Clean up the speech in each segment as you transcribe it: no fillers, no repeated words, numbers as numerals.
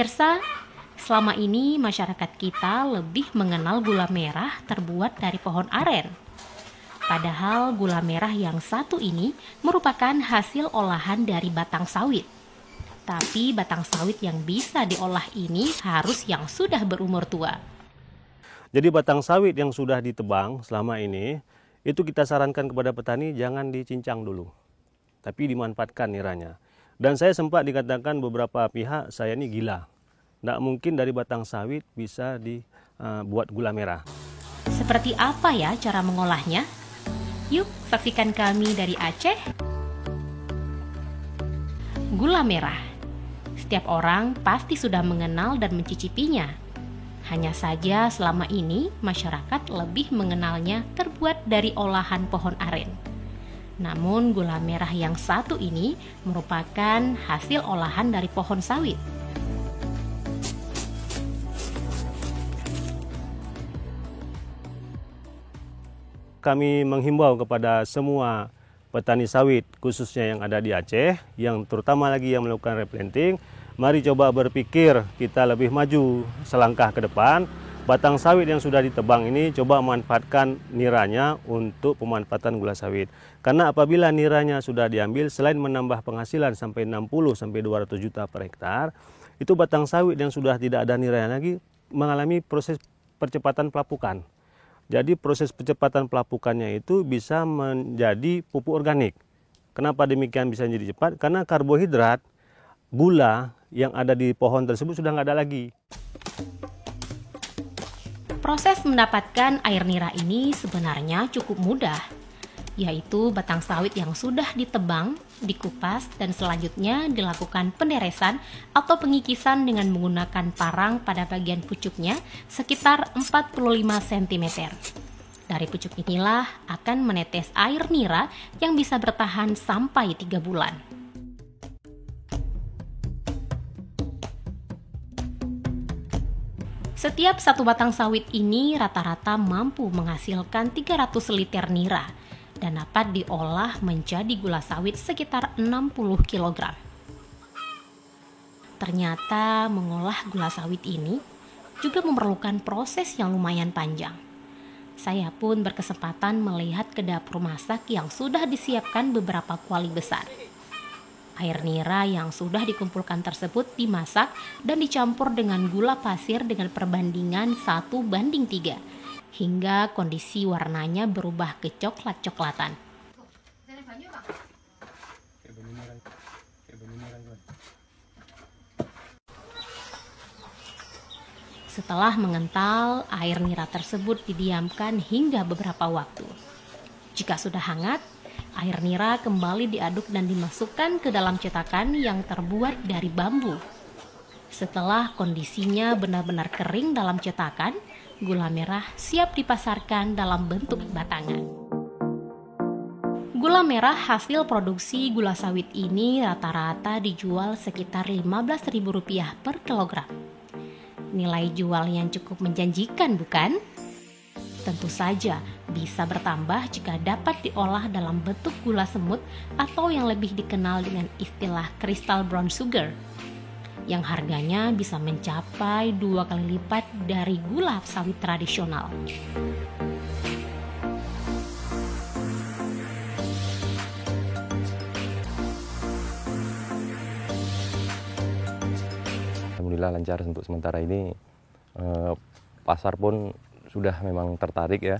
Pemirsa, selama ini masyarakat kita lebih mengenal gula merah terbuat dari pohon aren. Padahal gula merah yang satu ini merupakan hasil olahan dari batang sawit. Tapi batang sawit yang bisa diolah ini harus yang sudah berumur tua. Jadi batang sawit yang sudah ditebang selama ini, itu kita sarankan kepada petani jangan dicincang dulu, tapi dimanfaatkan niranya. Dan saya sempat dikatakan beberapa pihak, saya ini gila. Tidak mungkin dari batang sawit bisa dibuat gula merah. Seperti apa ya cara mengolahnya? Yuk saksikan kami dari Aceh. Gula merah. Setiap orang pasti sudah mengenal dan mencicipinya. Hanya saja selama ini masyarakat lebih mengenalnya terbuat dari olahan pohon aren. Namun gula merah yang satu ini merupakan hasil olahan dari pohon sawit. Kami menghimbau kepada semua petani sawit khususnya yang ada di Aceh, yang terutama lagi yang melakukan replanting, mari coba berpikir kita lebih maju selangkah ke depan. Batang sawit yang sudah ditebang ini coba manfaatkan niranya untuk pemanfaatan gula sawit. Karena apabila niranya sudah diambil, selain menambah penghasilan sampai 60-200 juta per hektar, itu batang sawit yang sudah tidak ada niranya lagi mengalami proses percepatan pelapukan. Jadi proses percepatan pelapukannya itu bisa menjadi pupuk organik. Kenapa demikian bisa jadi cepat? Karena karbohidrat, gula yang ada di pohon tersebut sudah nggak ada lagi. Proses mendapatkan air nira ini sebenarnya cukup mudah, yaitu batang sawit yang sudah ditebang, dikupas, dan selanjutnya dilakukan penderesan atau pengikisan dengan menggunakan parang pada bagian pucuknya sekitar 45 cm. Dari pucuk inilah akan menetes air nira yang bisa bertahan sampai 3 bulan. Setiap satu batang sawit ini rata-rata mampu menghasilkan 300 liter nira dan dapat diolah menjadi gula sawit sekitar 60 kg. Ternyata mengolah gula sawit ini juga memerlukan proses yang lumayan panjang. Saya pun berkesempatan melihat ke dapur masak yang sudah disiapkan beberapa kuali besar. Air nira yang sudah dikumpulkan tersebut dimasak dan dicampur dengan gula pasir dengan perbandingan 1:3 hingga kondisi warnanya berubah ke coklat-coklatan. Setelah mengental, air nira tersebut didiamkan hingga beberapa waktu. Jika sudah hangat, air nira kembali diaduk dan dimasukkan ke dalam cetakan yang terbuat dari bambu. Setelah kondisinya benar-benar kering dalam cetakan, gula merah siap dipasarkan dalam bentuk batangan. Gula merah hasil produksi gula sawit ini rata-rata dijual sekitar Rp15.000 per kilogram. Nilai jual yang cukup menjanjikan, bukan? Tentu saja bisa bertambah jika dapat diolah dalam bentuk gula semut atau yang lebih dikenal dengan istilah crystal brown sugar, yang harganya bisa mencapai 2 kali lipat dari gula sawit tradisional. Alhamdulillah lancar untuk sementara ini. Pasar pun sudah memang tertarik ya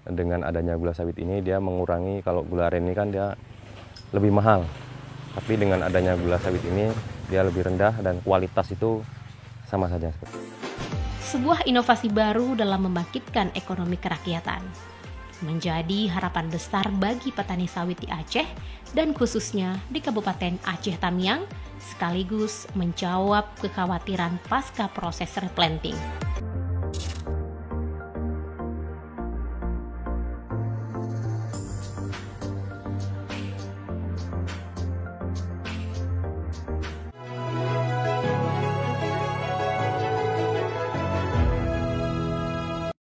dengan adanya gula sawit ini. Dia mengurangi, kalau gula aren ini kan dia lebih mahal, tapi dengan adanya gula sawit ini dia lebih rendah dan kualitas itu sama saja. Sebuah inovasi baru dalam membangkitkan ekonomi kerakyatan menjadi harapan besar bagi petani sawit di Aceh dan khususnya di Kabupaten Aceh Tamiang, sekaligus menjawab kekhawatiran pasca proses replanting.